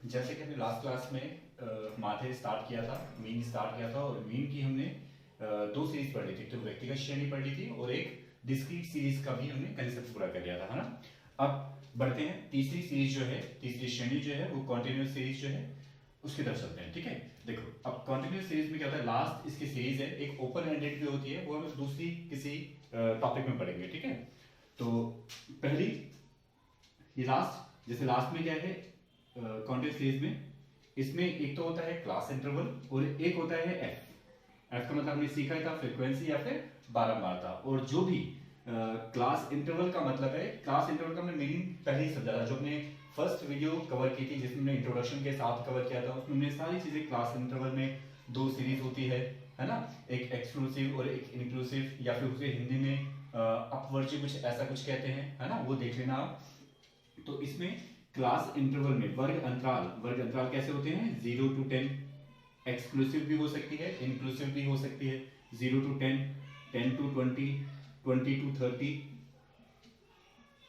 जैसे कि हमने लास्ट क्लास में माथे स्टार्ट किया था, मीन स्टार्ट किया था और मीन की हमने दो सीरीज पढ़ ली थी। तो व्यक्तिगत श्रेणी पढ़ ली थी और एक डिस्क्रीट सीरीज का भी हमने कंसेप्ट पूरा कर लिया था, है ना। अब बढ़ते हैं तीसरी सीरीज जो है, तीसरी श्रेणी जो है वो कॉन्टिन्यूस सीरीज जो है उसकी तरफ चलते हैं। ठीक है, देखो अब कॉन्टिन्यूस सीरीज में क्या होता है, लास्ट इसकी सीरीज है एक ओपन एंडेड भी होती है, वो हम दूसरी किसी टॉपिक में पढ़ेंगे। ठीक है, तो पहली ये लास्ट, जैसे लास्ट में क्या है कॉन्टिन्यूस सीरीज में, इसमें एक तो होता है क्लास इंटरवल और एक होता है एफ। एफ का मतलब हमने सीखा था फ्रीक्वेंसी या फिर बारंबारता। और जो भी क्लास इंटरवल का मतलब है, क्लास इंटरवल का हमने मीनिंग पहले ही समझा था, जो हमने फर्स्ट वीडियो कवर की थी जिसमें हमने इंट्रोडक्शन के साथ कवर किया था। उसमें हमने सारी चीजें, क्लास इंटरवल में दो सीरीज होती है ना, एक एक्सक्लूसिव और एक इंक्लूसिव, या फिर उसे हिंदी में अपवर्ची कुछ ऐसा कुछ कहते हैं, है ना, वो देख लेना आप। तो इसमें क्लास इंटरवल में वर्ग अंतराल कैसे होते हैं, 0 to 10, एक्सक्लूसिव भी हो सकती है, इंक्लूसिव भी हो सकती है, 0 to 10, 10 to 20, 20 to 30,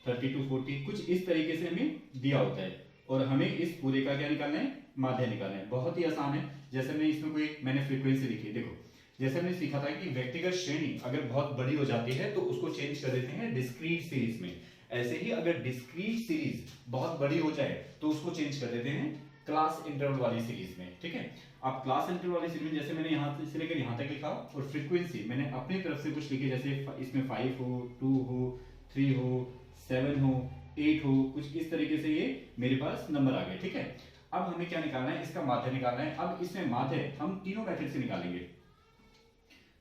30 to 40, कुछ इस तरीके से हमें दिया होता है। और हमें इस पूरे का क्या निकालना है, माध्य निकालना है। बहुत ही आसान है। जैसे मैं इसमें मैंने फ्रीक्वेंसी लिखी, देखो जैसे हमने सीखा था कि व्यक्तिगत श्रेणी अगर बहुत बड़ी हो जाती है तो उसको चेंज कर देते हैं डिस्क्रीट सीरीज में। ऐसे ही अगर डिस्क्रीट सीरीज बहुत बड़ी हो जाए तो उसको चेंज कर देते हैं क्लास इंटरवल वाली सीरीज में। ठीक है, अब क्लास इंटरवल वाली सीरीज में जैसे मैंने यहां से लेकर यहां तक लिखा, और फ्रीक्वेंसी मैंने अपनी तरफ से कुछ लिखी, जैसे इसमें 5 हो, 2 हो, 3 हो, 7 हो, 8 हो, कुछ इस तरीके से ये मेरे पास नंबर आ गए। ठीक है, अब हमें क्या निकालना है, इसका माध्य निकालना है। अब इसमें माध्य हम तीनों मेथड से निकालेंगे,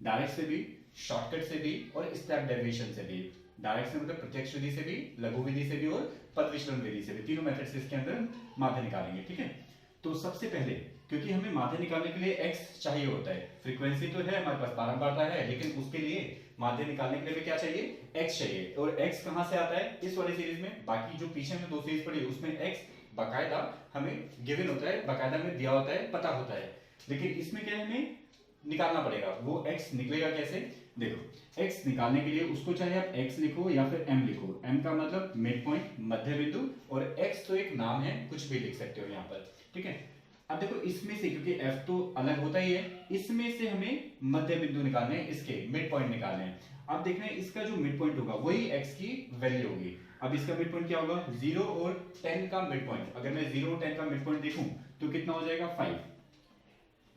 डायरेक्ट से भी, शॉर्टकट से भी और स्टेप डेरिवेशन से भी। डायरेक्ट से मतलब प्रत्यक्ष विधि से भी, लघु विधि से भी और पद विचलन विधि से भी, तीनों मेथड से इसके अंदर माध्य निकालेंगे। ठीक है, तो सबसे पहले क्योंकि हमें माध्य निकालने के लिए x चाहिए होता है, फ्रीक्वेंसी तो है हमारे पास, बारंबारता है, लेकिन उसके लिए माध्य निकालने के लिए क्या चाहिए, x चाहिए। और x कहां से आता है, इस वाली सीरीज में। बाकी जो पीछे में दो सीरीज पड़ी उसमें x बाकायदा हमें गिवन होता है, बाकायदा हमें दिया होता है, पता होता है। लेकिन इसमें क्या है, हमें निकालना पड़ेगा। वो x निकलेगा कैसे, देखो x निकालने के लिए उसको चाहे आप x लिखो या फिर m लिखो। m का मतलब मिड पॉइंट, मध्य बिंदु, और x तो एक नाम है, कुछ भी लिख सकते हो यहाँ पर। ठीक है, अब देखो इसमें से, क्योंकि f तो अलग होता ही है, इसमें से हमें मध्य बिंदु निकालने हैं, इसके मिड पॉइंट निकालने हैं। अब देखना है इसका जो मिड पॉइंट होगा वही x की वैल्यू होगी। अब इसका मिड पॉइंट क्या होगा, 0 और 10 का मिड पॉइंट। अगर मैं 0 और 10 का मिड पॉइंट देखूं तो कितना हो जाएगा, 5,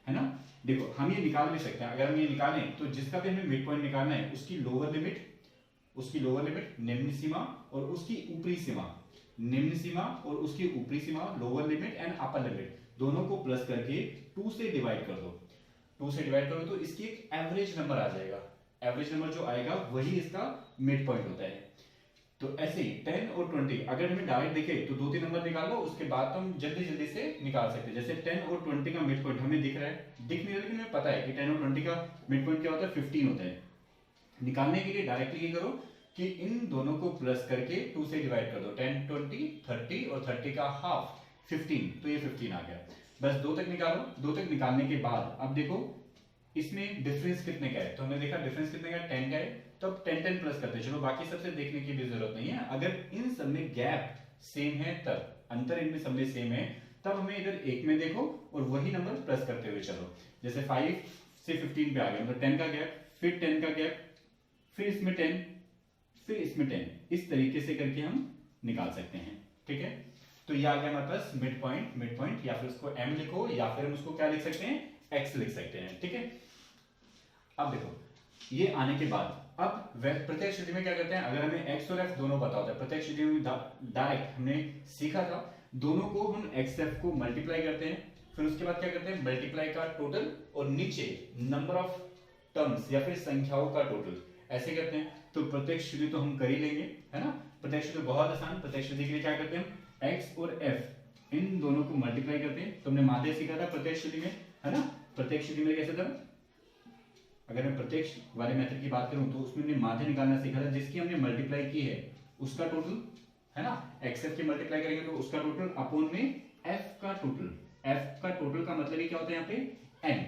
है ना। देखो हम ये निकाल भी सकते हैं, अगर हम ये निकालें तो जिसका भी हमें मिड पॉइंट निकालना है उसकी लोअर लिमिट, निम्न सीमा, और उसकी ऊपरी सीमा, निम्न सीमा, और उसकी ऊपरी सीमा, lower limit and upper limit, दोनों को प्लस करके 2 से डिवाइड कर दो। 2 से डिवाइड करो तो इसकी एक एवरेज नंबर आ जाएगा। एवरेज नंबर जो आएगा वही इसका मिड पॉइंट होता है। तो ऐसे ही 10 और 20 अगर हमें डायरेक्ट दिखे तो 2-3 नंबर निकाल लो, उसके बाद तो हम जल्दी जल्दी से निकाल सकते हैं। जैसे 10 और 20 का मिड पॉइंट हमें दिख रहा है, दिख नहीं रहा, लेकिन हमें पता है कि 10 और 20 का मिड पॉइंट क्या होता है, 15 होता है। निकालने के लिए डायरेक्टली ये करो कि इन दोनों को प्लस करके 2 से डिवाइड कर दो, 10, 20, 30 और 30 का हाफ 15, तो ये 15 आ गया। बस 2 तक निकालो। 2 तक निकालने के बाद अब देखो इसमें डिफरेंस कितने का है, तो हमने देखा डिफरेंस कितने का, 10 का है, तो अब 10 10 प्लस करते हैं। चलो बाकी सबसे देखने की भी जरूरत नहीं है, अगर इन सब में गैप सेम है, तब अंतर इनमें सब में सेम है, तब हमें इधर एक में देखो और वही नंबर प्लस करते हुए चलो। जैसे 5 से 15 पे आ गया, मतलब 10 का गैप, फिर 10 का गैप, फिर इसमें 10, फिर इसमें 10, इस तरीके से करके हम निकाल सकते हैं। ठीक है, तो ये आ गया हमारे पास मिड पॉइंट, या फिर उसको m लिखो या फिर हम उसको क्या लिख सकते हैं, x लिख सकते हैं। ठीक है, अब देखो ये आने के बाद अब प्रत्यक्ष विधि में क्या करते हैं, अगर हमें x और f दोनों पता होता है, प्रत्यक्ष विधि में डायरेक्ट हमने सीखा था, दोनों को हम x f को मल्टीप्लाई करते हैं, फिर उसके बाद क्या करते हैं, मल्टीप्लाई का टोटल और नीचे नंबर ऑफ टर्म्स या फिर संख्याओं का टोटल, ऐसे करते हैं। तो प्रत्यक्ष विधि तो हम कर ही लेंगे, है ना। प्रत्यक्ष विधि बहुत आसान, प्रत्यक्ष विधि के लिए क्या करते हैं हम, x और f इन दोनों को मल्टीप्लाई करते हैं। तो हमने माध्य सीखा था प्रत्यक्ष विधि में, है ना। प्रत्यक्ष विधि में कैसे था, अगर मैं प्रत्यक्ष वाले मेथड की बात करूं तो उसमें हमने माध्य निकालना सीखा था, जिसकी हमने मल्टीप्लाई की है उसका टोटल, है ना। एक्स एफ की मल्टीप्लाई करेंगे तो उसका टोटल अपॉन में एफ का टोटल। एफ का टोटल का मतलब ही क्या होता है, यहाँ पे एन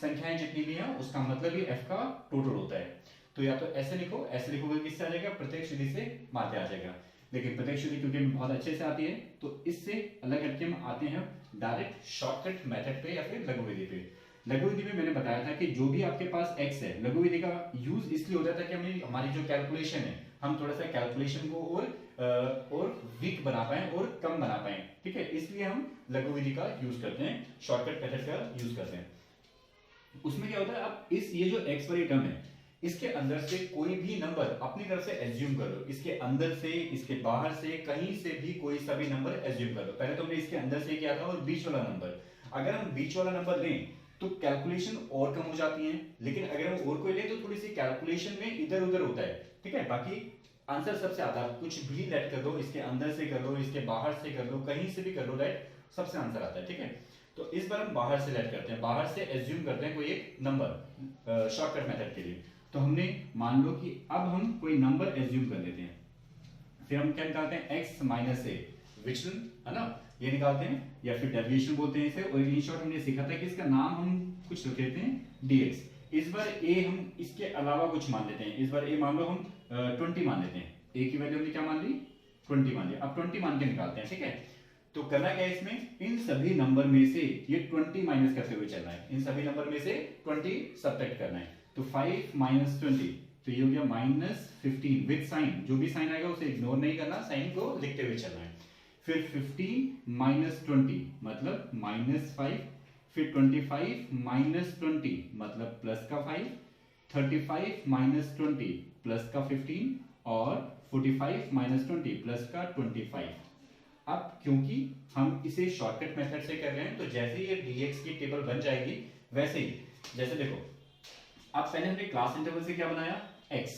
संख्याएं जितनी भी हैं उसका मतलब ही एफ का टोटल होता है। तो या तो ऐसे लिखो, ऐसे लिखोगे किससे आ जाएगा, प्रत्यक्ष विधि से माध्य आ जाएगा। लेकिन प्रत्यक्ष विधि क्योंकि हमें बहुत अच्छे से आती है तो इससे अलग हटके हम आते हैं डायरेक्ट शॉर्टकट मेथड पे या फिर लघु विधि पे। लघु विधि में मैंने बताया था कि जो भी आपके पास x है, लघु विधि का यूज इसलिए होता था कि हमें हमारी जो कैलकुलेशन है हम थोड़ा सा कैलकुलेशन को और वीक बना पाए और कम बना पाए, ठीक है, इसलिए हम लघु विधि का यूज करते हैं, शॉर्टकट मेथड का यूज करते हैं। उसमें क्या होता है, अब इस ये जो x वाली टर्म है इसके अंदर से कोई भी नंबर अपनी तरफ से एज्यूम कर लो, इसके अंदर से इसके बाहर से कहीं से भी कोई सा भी नंबर एज्यूम कर लो। पहले तो हमने इसके अंदर से किया था और बीच वाला नंबर, अगर हम बीच वाला नंबर लें तो कैलकुलेशन और कम हो जाती है, लेकिन अगर हम और कोई लें तो थोड़ी सी कैलकुलेशन में इधर उधर होता है, ठीक है। बाकी आंसर सबसे आता है, कुछ भी लेट कर दो, इसके अंदर से कर लो, इसके बाहर से कर लो, कहीं से भी कर लो लेट, सबसे आंसर आता है, ठीक है। तो इस बार हम बाहर से लेट करते हैं, बाहर से एज्यूम करते हैं कोई एक नंबर शॉर्टकट मेथड के लिए। तो हमने मान लो कि अब हम कोई नंबर एज्यूम कर लेते हैं, फिर हम क्या निकालते हैं x माइनस ए, विचलन है ना, ये निकालते हैं या फिर डेविएशन बोलते हैं इसे। और इन शॉर्ट हमने सीखा था कि इसका नाम हम कुछ रख लेते हैं dx। इस बार a हम इसके अलावा कुछ मान लेते हैं, इस बार a मान लो हम 20 मान लेते हैं, a की वैल्यू हमने क्या मान ली 20 मान लिया। अब 20 मान के निकालते हैं, ठीक है। तो करना क्या है इसमें, इन सभी नंबर में से ये 20 माइनस करते हुए चलना है, इन सभी नंबर में से 20 सब्ट्रैक्ट करना है। तो 5 माइनस 20 तो ये हो गया माइनस 15 विद साइन, जो भी साइन आएगा उसे इग्नोर नहीं करना, साइन को लिखते हुए चलना है। फिर 15 माइनस 20 मतलब माइनस 5, फिर 25 माइनस 20 मतलब प्लस का 5, 35 माइनस 20 प्लस का 15 और 45 माइनस 20 प्लस का 25। अब क्योंकि हम इसे शॉर्टकट मेथड से कर रहे हैं तो जैसे ये dx की टेबल बन जाएगी वैसे ही, जैसे देखो अब पहले हमने क्लास इंटरवल से क्या बनाया x,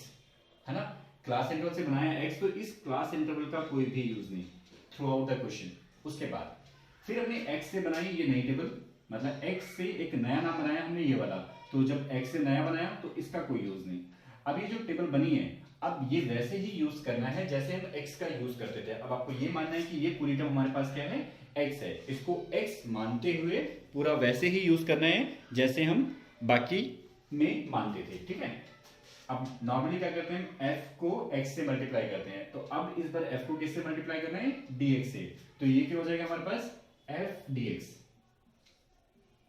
है ना, क्लास इंटरवल से बनाया x, तो इस क्लास इंटरवल का कोई भी यूज नहीं थ्रू आउट द क्वेश्चन। उसके बाद फिर हमने x से बनाई ये नई टेबल, मतलब x से एक नया नाम बनाया हमने ये वाला, तो जब x से नया बनाया तो इसका कोई यूज नहीं। अब ये जो टेबल बनी है अब ये वैसे ही यूज करना है जैसे हम x का यूज करते थे। अब आपको ये मानना है कि ये पूरी टर्म हमारे पास क्या है x है, इसको x मानते हुए पूरा वैसे ही यूज करना है जैसे हम बाकी में मानते थे, ठीक है। अब नॉर्मली क्या करते हैं f को x से मल्टीप्लाई करते हैं, तो अब इस बार f को किससे मल्टीप्लाई करना है dx से, तो ये क्या हो जाएगा हमारे पास f dx,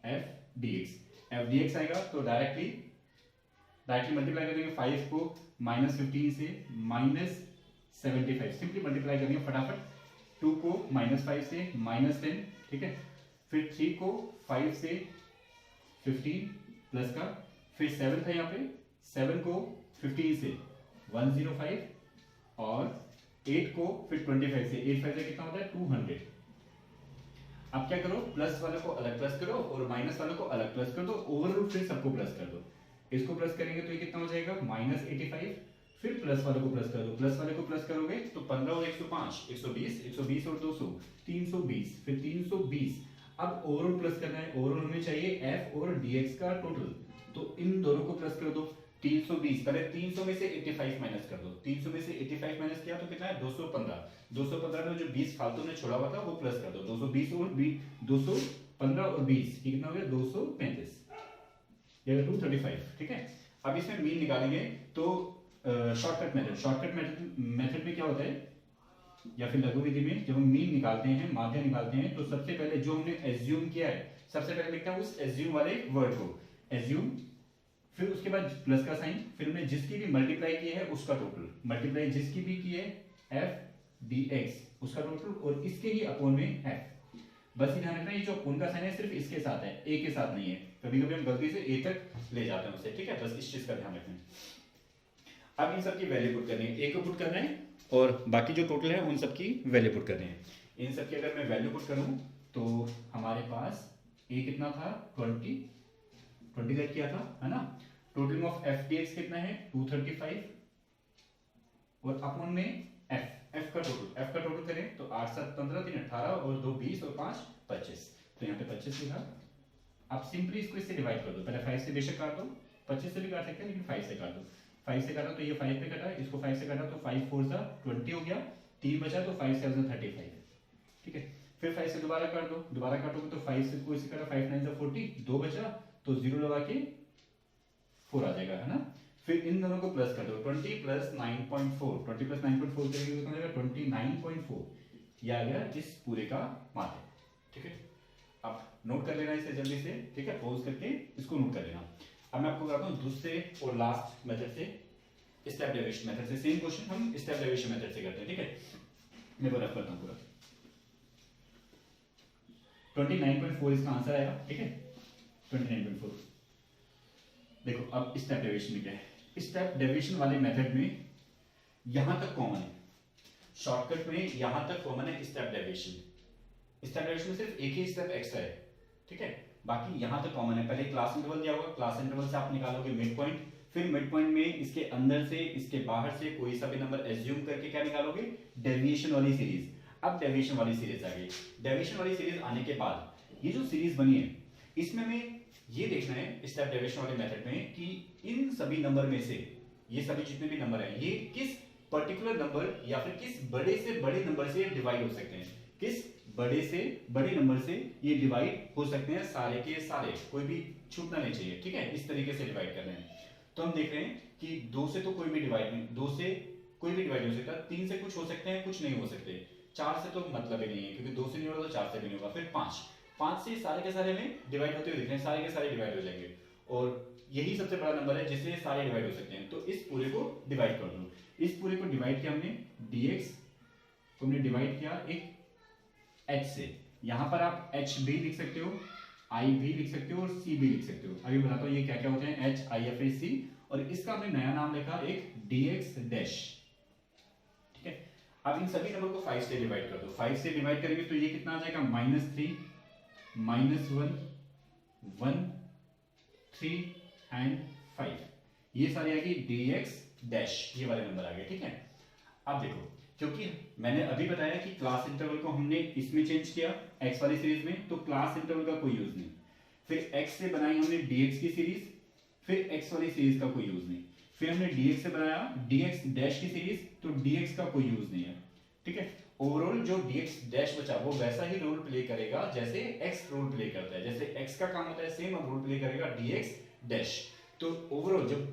f dx आएगा। तो डायरेक्टली मल्टीप्लाई करेंगे 5 को माइनस 15 से माइनस 75, सिंपली मल्टीप्लाई करेंगे फटाफट। 2 को माइनस 5 से माइनस 10, ठीक है। फिर 3 को 5 से 15 प्लस का, फिर 7 था यहाँ पे, 7 को 15 से 105 और 8 को फिर 25 से, 8 5 से कितना होता है 200। अब क्या करो, प्लस वाले को अलग प्लस करो और माइनस वाले को अलग प्लस कर दो, ओवरऑल फिर सबको प्लस कर दो। इसको प्लस करेंगे तो ये कितना हो जाएगा माइनस 85, फिर प्लस वाले को प्लस कर दो, प्लस वाले को प्लस करोगे तो 15 और 105 120, 120 और 200 320, फिर 320। अब ओवरऑल प्लस करना है, ओवरऑल हमें चाहिए f और dx का टोटल, तो इन दोनों को प्लस कर दो 320। पहले 300 में से 85 माइनस कर दो, 300 में से 85 माइनस किया तो कितना है 215, 215 में जो 20 फालतू में छोड़ा हुआ था वो प्लस कर दो, 220 और 215 और 20 कितना हो गया 235, ये 235, ठीक है। अब इसमें मीन निकालेंगे तो शॉर्टकट मेथड में क्या होता है या फिर लघु विधि में जब हम मीन निकालते हैं, माध्य निकालते हैं, तो सबसे पहले जो हमने एज्यूम किया है सबसे पहले लिखता है उस एज्यूम वाले वर्ड को, एज्यूम, फिर उसके बाद प्लस का साइन, फिर हमने जिसकी भी मल्टीप्लाई की है उसका टोटल, मल्टीप्लाई जिसकी भी की है f dx उसका टोटल, और इसके ही अपोन में f। बस ध्यान रखना ये जो अपोन का साइन है सिर्फ इसके साथ है, a के साथ नहीं है, कभी कभी हम गलती से a तक ले जाते हैं उसे, ठीक है, बस इस चीज का ध्यान रखना। अब इन सब की वैल्यू पुट करनी है, a को पुट करना है और बाकी जो टोटल है उन सब की वैल्यू पुट करनी है। इन सब की अगर मैं वैल्यू पुट करूं तो हमारे पास a कितना था 20 लेट किया था, है ना। टोटल ऑफ f dx कितना है 235 और अपोन में f का टोटल करें तो 8 7 15 3 18 और 2 20 और 5 25, तो यहाँ पे 25 लिखा। आप सिंपली इसको इससे डिवाइड कर दो, पहले 5 से बेशक काट दो, 25 से भी काट सकते हैं लेकिन 5 से काट दो, 5 से काटा तो ये 5 पे कटा, इसको 5 से काटा तो 5 4 जा 20 हो गया, 3 बचा तो 5 7 35, ठीक है। फिर 5 से दोबारा काट दो, दोबारा काटोगे तो 5 से कोई से काटा 5 9 जा 40, 2 बचा तो 0 लगा के 4 आ जाएगा, है ना। फिर इन दोनों को प्लस कर दो, 20 प्लस 9.4, 20 प्लस 9.4 करेंगे तो कितना आएगा 29.4, ये आ गया इस पूरे का माध्य। ठीक है, अब नोट कर लेना इसे जल्दी से, ठीक है, पॉज करके इसको नोट कर लेना। अब मैं आपको बताता हूँ दूसरे और लास्ट मेथड से, स्टेप डेविएशन मेथड से। सेम क्वेश्चन हम स्टेप डेविएशन मेथड से करते हैं। ठीक है, मैं वो रफ करता हूँ पूरा। 29.4 इसका आंसर आएगा। ठीक है, 29.4। देखो अब स्टेप डेविएशन में क्या है, स्टेप डेविएशन वाले मेथड में यहां तक कॉमन है, शॉर्टकट में यहां तक कॉमन है स्टेप डेविएशन। स्टेप डेविएशन में सिर्फ एक ही स्टेप एक्स्ट्रा है। ठीक है, बाकी यहां तक कॉमन है। पहले क्लास इंटरवल दिया होगा, क्लास इंटरवल से आप निकालोगे मिड पॉइंट, फिर मिड पॉइंट में इसके अंदर से इसके बाहर से कोई सा भी नंबर एज्यूम करके क्या निकालोगे, डेविएशन वाली सीरीज। अब डेविएशन वाली सीरीज आ गई। डेविएशन वाली सीरीज आने के बाद ये जो सीरीज बनी है, इसमें हमें ये देखना है स्टेप डेविएशन वाले मेथड में कि इन सभी नंबर में से, ये सभी जितने भी नंबर हैं, ये किस पर्टिकुलर नंबर या फिर किस बड़े से बड़े नंबर से डिवाइड हो सकते हैं, किस बड़े से बड़े नंबर से ये डिवाइड हो सकते हैं, सारे के सारे, कोई भी छूटना नहीं चाहिए। ठीक है, इस तरीके से डिवाइड करना है। तो हम देख रहे हैं कि 2 से तो कोई भी डिवाइड नहीं, 2 से कोई भी डिवाइड नहीं हो सकता, 3 से कुछ हो सकते हैं, कुछ नहीं हो सकते, 4 से तो मतलब ही नहीं है, क्योंकि 2 से नहीं होगा तो 4 से भी नहीं होगा, फिर 5 से सारे के सारे में डिवाइड होते हुए दिख रहे हैं, सारे के सारे डिवाइड हो जाएंगे, और यही सबसे बड़ा नंबर है जिससे सारे डिवाइड हो सकते हैं। तो इस पूरे को डिवाइड कर दो। इस पूरे को डिवाइड किया हमने, dx को हमने डिवाइड किया एक h से। यहां पर आप h भी लिख सकते हो, i भी लिख सकते हो और c भी लिख सकते हो। अभी बताता हूं ये क्या क्या होते हैं, h, i या फिर c, और इसका हमने नया नाम लिखा एक dx डैश। ठीक है, अब इन सभी नंबर को 5 से डिवाइड कर दो। 5 से डिवाइड करेंगे तो ये कितना आ जाएगा, -3, -1, 1, 3 एंड 5, ये सारी आएगी dx डैश, ये वाले नंबर आ गए। ठीक है, अब देखो, क्योंकि मैंने अभी बताया कि क्लास इंटरवल को हमने इसमें चेंज किया x वाली सीरीज में, तो क्लास इंटरवल का कोई यूज नहीं। फिर x से बनाई हमने dx की सीरीज, फिर x वाली सीरीज का कोई यूज नहीं। फिर हमने dx से बनाया dx डैश की सीरीज, तो dx का कोई यूज नहीं है। ठीक है, ओवरऑल जो dx डैश बचा वो वैसा ही रोल प्ले करेगा जैसे x रोल प्ले करता है, जैसे x का काम होता है सेम अब रोल प्ले करेगा dx डैश। तो ओवरऑल जब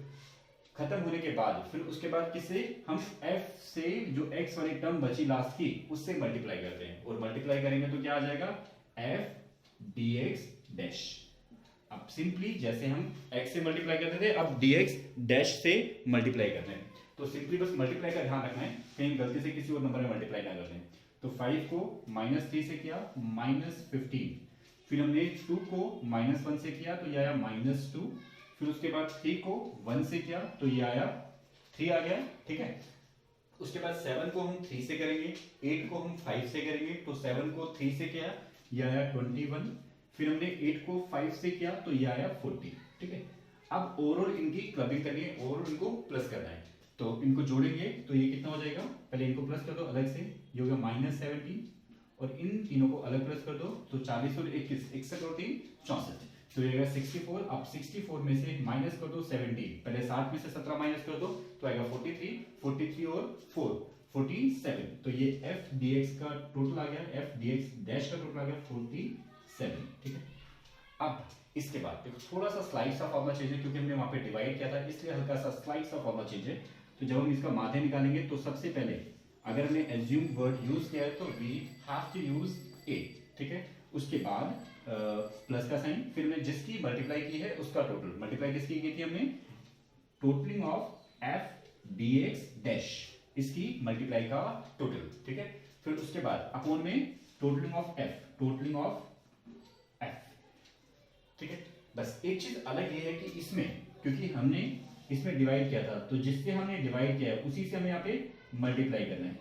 खत्म होने के बाद फिर उसके बाद किससे, हम f से जो x वाली टर्म बची लास्ट की उससे मल्टीप्लाई करते हैं, और मल्टीप्लाई करेंगे तो क्या आ जाएगा, f dx डैश। अब सिंपली जैसे हम x से मल्टीप्लाई करते थे, अब dx डैश से मल्टीप्लाई करते हैं। तो सिंपली बस मल्टीप्लाई का ध्यान रखना है, कहीं गलती से किसी और नंबर में मल्टीप्लाई ना कर दें। तो 5 को -3 से किया -15, फिर हमने 2 को -1 से किया तो ये आया -2, फिर उसके बाद 3 को 1 से किया तो ये आया 3 आ गया। ठीक है, उसके बाद 7 को हम 3 से करेंगे, 8 को हम 5 से करेंगे, तो 7 को 3 से किया ये आया 21, फिर हमने 8 को 5 से किया तो ये आया 40। ठीक है, अब ओवरऑल इनकी क्लबिंग करनी है, ओवरऑल इनको प्लस करना है, तो इनको जोड़ेंगे तो ये कितना हो जाएगा, पहले इनको प्लस कर दो अलग से, ये होगा -17, और इन तीनों को अलग प्लस कर दो तो 40 और 21, 61 और 3 64, तो ये आएगा 64। अब 64 में से माइनस कर दो 17, पहले 60 में से 17 माइनस कर दो तो आएगा 43, 43 और 4 47, तो ये f dx का टोटल आ गया, f dx डैश का टोटल आ गया 47। ठीक है, अब इसके बाद देखो थोड़ा सा स्लाइड सा फॉर्मूला चेंज है, क्योंकि हमने वहां पे डिवाइड किया था इसलिए हल्का सा स्लाइड सा फॉर्मूला चेंज है। तो जब हम इसका माध्य निकालेंगे तो सबसे पहले अगर हमने एज्यूम वर्ड यूज किया है तो we have to use a। ठीक है, उसके बाद प्लस का साइन, फिर हमने जिसकी मल्टीप्लाई की है उसका टोटल, मल्टीप्लाई किसकी की थी हमने, totalling of f dx dash, इसकी मल्टीप्लाई का टोटल। ठीक है, फिर उसके बाद अपॉन में totalling of f, totalling of f। ठीक है, बस एक चीज अलग ये है कि इसमें क्योंकि हमने इसमें डिवाइड किया था, तो जिससे हमने डिवाइड किया है उसी से हमें यहाँ पे मल्टीप्लाई करना है,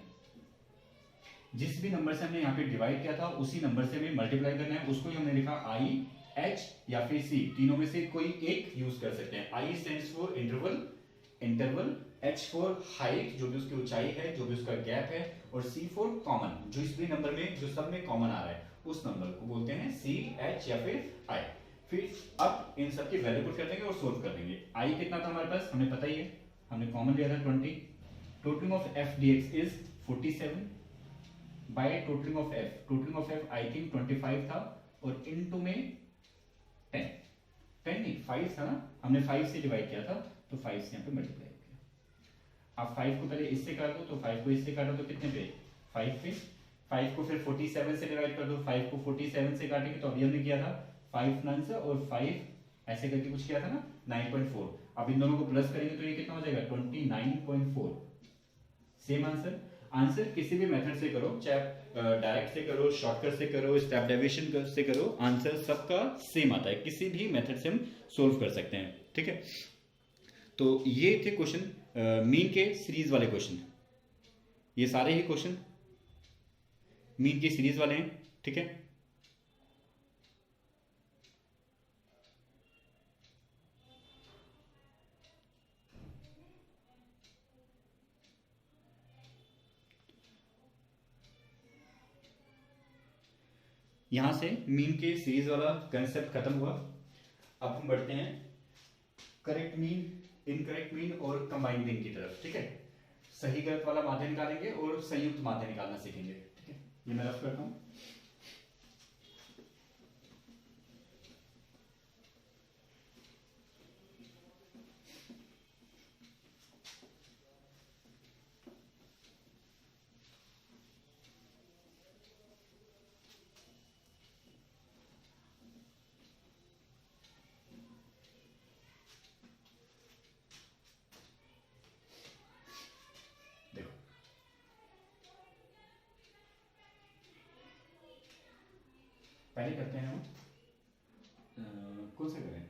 जिस भी नंबर से हमने यहाँ पे डिवाइड किया था उसी नंबर से हमें मल्टीप्लाई करना है, उसको ही हमने लिखा i, h या फिर c, तीनों में से कोई एक यूज कर सकते हैं। i stands for interval, h for height जो भी उसकी ऊंचाई है, जो भी उसका गैप है, और c फॉर कॉमन, जो इस भी नंबर में जो सब में कॉमन आ रहा है उस नंबर को बोलते हैं c, h या फिर i। फिर अब इन सब की वैल्यू पुट कर देंगे और सोल्व कर देंगे। i कितना था हमारे पास, हमें पता ही है, हमने कॉमन लिया था 20, totaling of f dx is 47 by totaling of f I think 25 था, और इनटू में 10 नहीं 5 था ना, हमने 5 से डिवाइड किया था तो 5 से यहाँ पे मल्टीप्लाई हो गया। आप 5 को पहले इससे काट दो, तो 5 को इससे काटो तो कितने पे 5 पे, 5 को फिर 47 से डिवाइड कर दो, 5 को 47 से काटेंगे तो अभी हमने किया था 5 9 से और 5 ऐसे करके कुछ किया था ना 9.4। अब इन दोनों को प्लस करेंगे तो ये कितना हो जाएगा 29.4। Same answer. आंसर किसी भी मेथड से करो, चाहे डायरेक्ट से करो, शॉर्टकट से करो, स्टेप डेविएशन से करो, आंसर सबका सेम आता है। किसी भी मेथड से हम सोल्व कर सकते हैं, ठीक है। तो ये थे क्वेश्चन मीन के सीरीज वाले क्वेश्चन। ये सारे ही क्वेश्चन मीन की सीरीज वाले हैं, ठीक है। यहां से मीन के सीरीज वाला कंसेप्ट खत्म हुआ। अब हम बढ़ते हैं करेक्ट मीन, इनकरेक्ट मीन और कंबाइंड मीन की तरफ, ठीक है। सही गलत वाला माध्य निकालेंगे और संयुक्त माध्य निकालना सीखेंगे, ठीक है। ये मैं रफ करता हूं। पहले करते हैं हम कौन सा करें,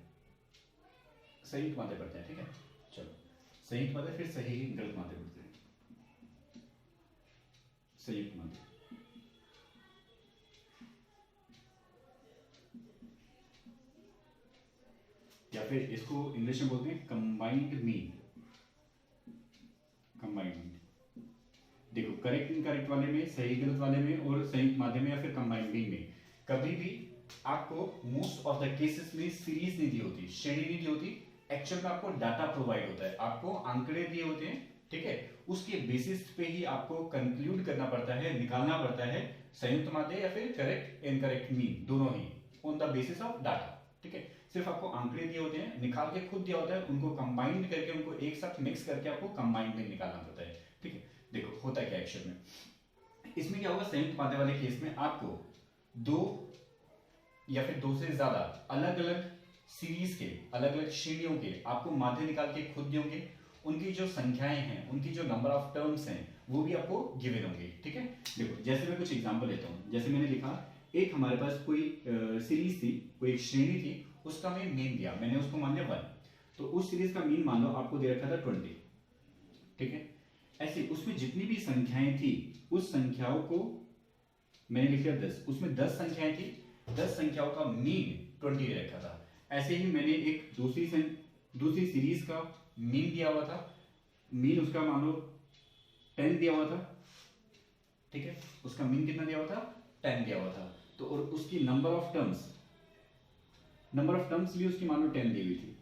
संयुक्त माध्य पढ़ते हैं, ठीक है। चलो संयुक्त माध्य, फिर सही गलत माध्य पढ़ते हैं। संयुक्त माध्य, या फिर इसको इंग्लिश में बोलते हैं कंबाइंड मीन। कंबाइंड मीन देखो, करेक्ट इनकरेक्ट वाले में, सही गलत वाले में और संयुक्त माध्य में या फिर कंबाइंड मीन में कभी भी आपको मोस्ट ऑफ द केसेस में सीरीज नहीं दी होती, श्रेणी नहीं दी होती। एक्चुअल में आपको डाटा प्रोवाइड होता है, आपको आंकड़े दिए होते हैं, ठीक है। उसके बेसिस पे ही आपको कंक्लूड करना पड़ता है, निकालना पड़ता है संयुक्त माध्य या फिर करेक्ट इनकरेक्ट मीन, दोनों ही on the basis of data, ठीक है। सिर्फ आपको आंकड़े दिए होते हैं, निकाल के खुद दिया होता है, उनको कंबाइंड करके, उनको एक साथ मिक्स करके आपको कंबाइंड मीन निकालना पड़ता है, ठीक है। देखो होता क्या एक्चुअल में, इसमें क्या होगा, संयुक्त माध्य वाले केस में आपको दो या फिर दो से ज्यादा अलग अलग सीरीज के, अलग अलग श्रेणियों के आपको माध्य निकाल के खुद देंगे। उनकी जो संख्याएं हैं, उनकी जो नंबर ऑफ टर्म्स हैं, वो भी आपको गिवन होंगे, ठीक है। देखो जैसे मैं कुछ एग्जांपल लेता हूं, जैसे मैंने लिखा एक हमारे पास कोई सीरीज थी, कोई एक श्रेणी थी, उसका मैं मीन दिया, मैंने उसको मान लिया 1, तो उस सीरीज का मीन मान लो आपको दे रखा था 20, ठीक है। ऐसे उसमें जितनी भी संख्याएं थी, उस संख्याओं को मैंने लिख लिया 10, उसमें 10 संख्याएं थी, 10 संख्याओं का मीन 20 दे रखा था। ऐसे ही मैंने एक दूसरी सीरीज का मीन दिया हुआ था, मीन उसका मान लो 10 दिया हुआ था, ठीक है। उसका मीन कितना दिया हुआ था, 10 दिया हुआ था। तो और उसकी नंबर ऑफ टर्म्स भी उसकी मान लो 10 दी हुई थी,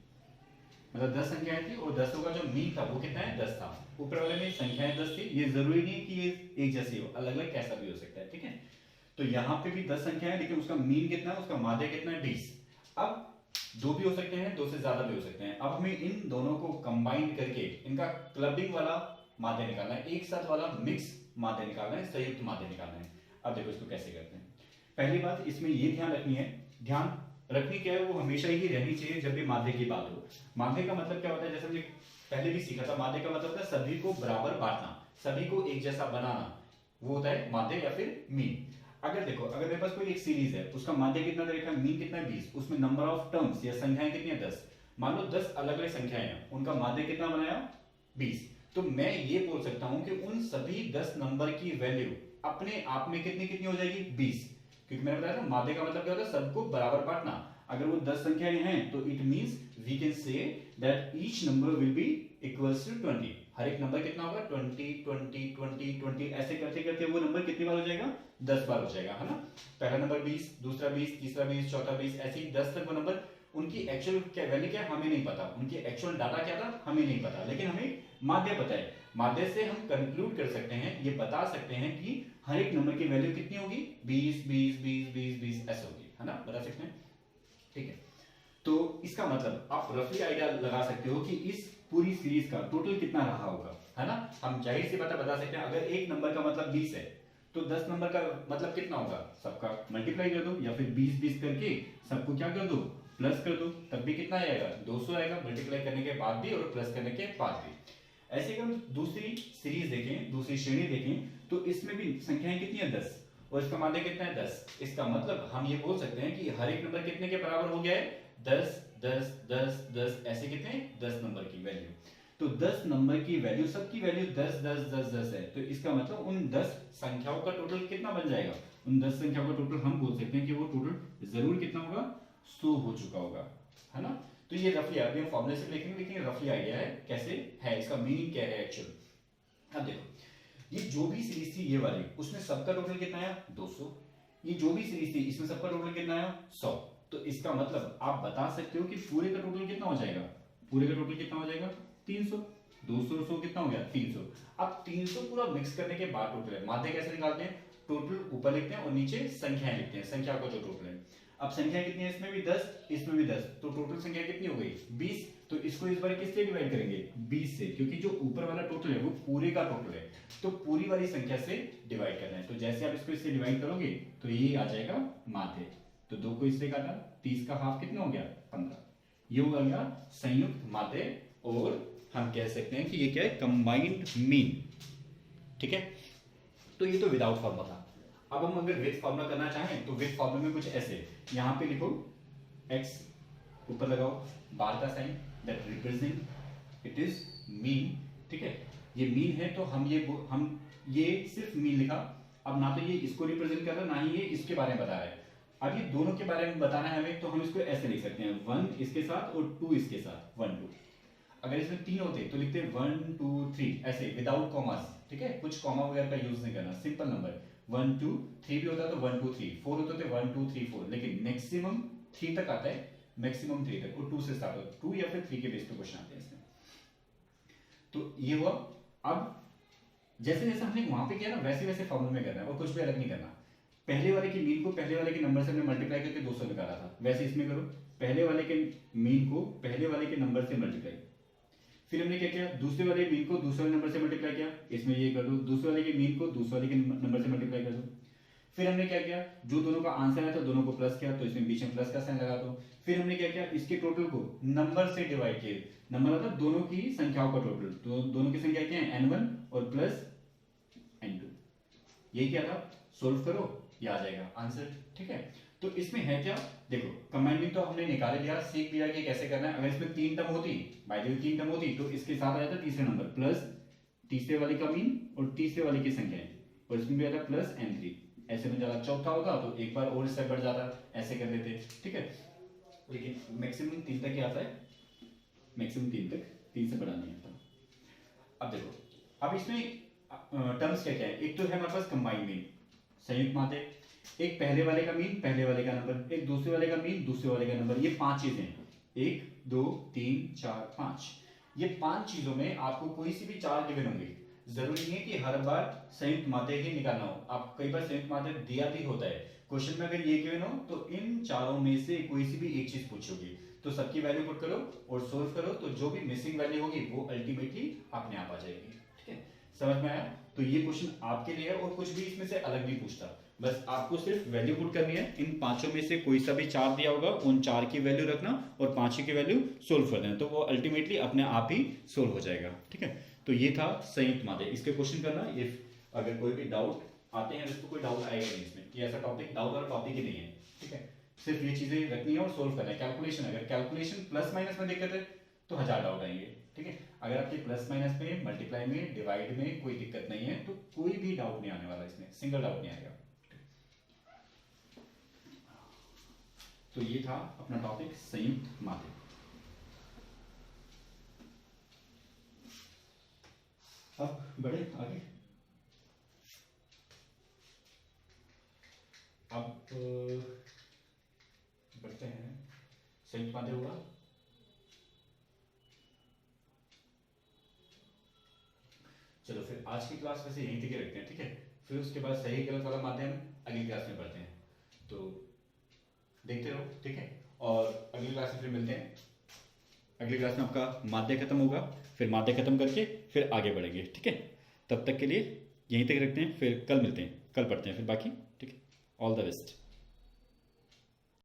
मतलब 10 संख्याएं थी और 10 का जो मीन था वो कितना है, 10 था। ऊपर वाले में संख्याएं 10 थी, ये जरूरी नहीं है कि ये एक जैसी हो, अलग अलग कैसा भी हो सकता है, ठीक है। तो यहाँ पे भी 10 संख्या है, लेकिन उसका मीन कितना है, उसका माध्य कितना है, 20। अब दो भी हो सकते हैं, दो से ज्यादा भी हो सकते हैं। अब हमें इन दोनों को कंबाइन करके इनका क्लबिंग वाला माध्य निकालना है, एक साथ वाला मिक्स माध्य निकालना है, संयुक्त माध्य निकालना है। अब देखो इसको कैसे करते हैं। पहली बात इसमें ये ध्यान रखनी क्या है, वो हमेशा ही रहनी चाहिए जब भी माध्य की बात हो। माध्य का मतलब क्या होता है, जैसे हमने पहले भी सीखा था, माध्य का मतलब होता है सभी को बराबर बांटना, सभी को एक जैसा बनाना, वो होता है माध्य या फिर मीन। अगर देखो, अगर मेरे पास कोई एक सीरीज है, उसका माध्य कितना दे रखा है, मीन कितना है 20, उसमें नंबर ऑफ टर्म्स या संख्याएं कितनी है 10, मान लो 10 अलग अलग संख्याएं हैं, उनका माध्य कितना बनाया 20, तो मैं ये बोल सकता हूं कि उन सभी 10 नंबर की वैल्यू अपने आप में कितनी कितनी हो जाएगी 20, क्योंकि मैंने बताया था माध्य का मतलब क्या होता है, सबको बराबर बांटना। अगर वो 10 संख्याएं हैं तो it means we can say that each number will be equals to 20, हर एक नंबर कितना होगा 20 20 20 20, ऐसे करते करते वो नंबर कितनी बार हो जाएगा, 10 बार हो जाएगा, है ना। पहला नंबर 20, दूसरा 20, तीसरा 20, चौथा 20, ऐसे ही 10 तक वो नंबर। उनकी एक्चुअल क्या वैल्यू क्या है हमें नहीं पता, उनकी एक्चुअल डाटा क्या था हमें नहीं पता, लेकिन हमें माध्य पता है। माध्य से हम कंक्लूड कर सकते हैं, ये बता सकते हैं कि हर एक नंबर की वैल्यू कितनी होगी, 20 20 20 20 20 ऐसे होगी, है ना, बता सकते हैं, ठीक है। तो इसका मतलब आप रफली आइडिया लगा सकते हो कि इस पूरी सीरीज का टोटल कितना रहा होगा, है ना। हम जाहिर सी बात बता सकते हैं, अगर एक नंबर का मतलब 20 है तो 10 नंबर का मतलब कितना होगा, सबका मल्टीप्लाई कर दो, या फिर 20 करके सबको क्या कर दो, प्लस कर दो, तब भी कितना आएगा, 200 आएगा, मल्टीप्लाई करने के बाद भी और प्लस करने के बाद भी। ऐसे अगर हम दूसरी सीरीज देखें, दूसरी श्रेणी देखें, तो इसमें भी संख्याएं कितनी है, 10, और इसका माध्य कितना है, 10। इसका मतलब हम ये बोल सकते हैं कि हर एक नंबर कितने के बराबर हो गया है, 10 10 10 10, ऐसे कितने 10 नंबर की वैल्यू। तो 10 नंबर की वैल्यू, सबकी वैल्यू 10 10 10 10 है, तो इसका मतलब उन 10 संख्याओं का टोटल कितना बन जाएगा, उन 10 संख्याओं का टोटल हम बोल सकते हैं कि वो टोटल जरूर कितना होगा, 100 हो चुका होगा, है ना। तो ये रफली, अभी हम फॉर्मूले से लिखेंगे लेकिन रफली आइडिया है कैसे है, इसका मीनिंग क्या है एक्चुअल। अब देखो, ये जो भी सीरीज थी ये वाली, उसमें सबका टोटल कितना आया, 200। ये जो भी सीरीज थी इसमें सबका टोटल कितना आया, 100। तो इसका मतलब आप बता सकते हो कि पूरे का टोटल कितना हो जाएगा, पूरे का टोटल कितना हो जाएगा, 300। 200 100 कितना हो गया, 300। अब 300 पूरा मिक्स करने के बाद टोटल है, माध्य कैसे निकालते हैं, टोटल ऊपर लिखते हैं और नीचे संख्याएं लिखते हैं, संख्या का जो टोटल है। अब संख्या कितनी है, इसमें भी 10, इसमें भी 10, तो टोटल संख्या कितनी हो गई, 20। तो इसको इस बार किससे डिवाइड करेंगे, 20 से, क्योंकि जो ऊपर वाला टोटल है वो पूरे का टोटल है, तो पूरी वाली संख्या से डिवाइड करना है। तो जैसे आप इसको इससे डिवाइड करोगे तो ये आ जाएगा माध्य। तो 2 को इससे काटा, 30 का हाफ कितना हो गया, 15। ये हो गया संयुक्त माध्य, और हम कह सकते हैं कि ये क्या है, कंबाइंड मीन। ठीक है, तो ये तो विदाउट फॉर्मूला था। अब हम अगर विद फॉर्मूला करना चाहें तो विद फॉर्मूला में कुछ ऐसे, यहां पे लिखो x, ऊपर लगाओ बार का sign, that represent it is mean. ठीक है, ये मीन है, तो हम ये सिर्फ मीन लिखा। अब ना तो ये इसको रिप्रेजेंट कर रहा है, ना ही ये इसके बारे में बता रहा है। अब ये दोनों के बारे में बताना है हमें, तो हम इसको ऐसे लिख सकते हैं, 1 इसके साथ और 2 इसके साथ, 1 2। अगर इसमें 3 होते तो लिखते 1 2 3 ऐसे विदाउट कॉमास। ठीक है, कुछ कॉमा वगैरह का यूज नहीं करना, सिंपल नंबर 1 2 3 भी होता तो 1 2 3, 4 होते थे 1 2 3 4, लेकिन मैक्सिमम 3 तक आता है, मैक्सिमम 3 तक, और 2 से स्टार्ट होता है, 2 या फिर 3 के बेस पे क्वेश्चन आते हैं इसमें। तो ये हुआ। अब जैसे जैसे हमने वहां पे किया ना, वैसे वैसे फॉर्मूले में करना है, और कुछ भी अलग नहीं करना। पहले वाले की मीन को पहले वाले के नंबर से हमने मल्टीप्लाई करके 200 निकाला था, वैसे इसमें करो, पहले वाले के मीन को पहले वाले के नंबर से मल्टीप्लाई। फिर हमने क्या किया, दूसरे वाले मीन को दूसरे वाले नंबर से मल्टीप्लाई किया, इसमें ये कर दो, दूसरे वाले के मीन को दूसरे वाले के नंबर से मल्टीप्लाई कर दो। फिर हमने क्या किया, जो दोनों का आंसर आया था दोनों को प्लस किया, तो इसमें बीच में प्लस का साइन लगा दो। फिर हमने क्या किया, इसके टोटल को नंबर से डिवाइड किया, नंबर मतलब दोनों की संख्याओं का टोटल, तो दोनों की संख्या क्या है, n1 और प्लस n2। यही क्या था, सोल्व करो, ये आ जाएगा आंसर। ठीक है, तो इसमें है क्या, देखो कंबाइनिंग तो हमने निकाल लिया, सीख लिया कि कैसे करना है। अगर इसमें 3 टर्म होती, बाय द वे 3 टर्म होती, तो इसके साथ आ जाता तीसरे नंबर प्लस तीसरे वाले का मीन और तीसरे वाले की संख्याएं, और इसमें भी आता प्लस n3। ऐसे में ज्यादा चौथा होता तो एक बार और स्टेप बढ़ जाता, ऐसे कर देते। ठीक है, लेकिन मैक्सिमम 3 तक ही आता है, मैक्सिमम 3 तक, 3 से बड़ा नहीं आता। अब देखो, अब इसमें टर्म्स क्या क्या है, एक तो है हमारे पास कंबाइंड मीन, संयुक्त माध्य, एक पहले वाले का मीन पहले वाले का नंबर, एक दूसरे वाले का मीन दूसरे वाले का नंबर। ये 5 चीजें हैं, 1 2 3 4 5। ये 5 चीजों में आपको कोई सी भी 4 गिवन होंगे, जरूरी नहीं है कि हर बार संयुक्त माध्य ही निकालना हो। आप कई बार संयुक्त माध्य दिया भी होता है क्वेश्चन में, अगर ये गिवन हो तो इन चारों में से कोई सी भी एक चीज पूछोगी, तो सबकी वैल्यू पुट करो और सोल्व करो, तो जो भी मिसिंग वैल्यू होगी वो अल्टीमेटली अपने आप आ जाएगी। ठीक है, समझ में आया। तो ये क्वेश्चन आपके लिए है, और कुछ भी इसमें से अलग नहीं पूछता, बस आपको सिर्फ वैल्यू पुट करनी है। इन पांचों में से कोई सा भी 4 दिया होगा, उन 4 की वैल्यू रखना और 5 की वैल्यू सोल्व कर देना, तो वो अल्टीमेटली अपने आप ही सोल्व हो जाएगा। ठीक है, तो ये था संयुक्त माध्य, इसके क्वेश्चन करना। इफ अगर कोई भी डाउट आते हैं, इसको कोई डाउट आएगा नहीं इसमें, कि ऐसा टॉपिक डाउट वाला टॉपिक ही नहीं है। ठीक है, सिर्फ ये चीजें रखनी है और सोल्व करना है। कैलकुलेशन, अगर कैलकुलेशन प्लस माइनस में दिक्कत है तो 1000 डाउट आएंगे। ठीक है, अगर आपके प्लस माइनस में, मल्टीप्लाई में, डिवाइड में कोई दिक्कत नहीं है तो कोई भी डाउट नहीं आने वाला इसमें, सिंगल डाउट नहीं आएगा। तो ये था अपना टॉपिक संयुक्त माध्य। अब बढ़े आगे। अब बढ़ते हैं, संयुक्त माध्य हुआ। चलो फिर आज की क्लास वैसे यहीं तक ही रखते हैं। ठीक है, फिर उसके बाद सही गलत वाला माध्य हम अगली क्लास में पढ़ते हैं, तो देखते रहो। ठीक है। और अगली क्लास में फिर मिलते हैं। अगली क्लास में आपका माध्य खत्म होगा, फिर माध्य खत्म करके फिर आगे बढ़ेंगे, ठीक है। तब तक के लिए यहीं तक रखते हैं, फिर कल मिलते हैं, कल पढ़ते हैं फिर बाकी, ठीक है। All the best.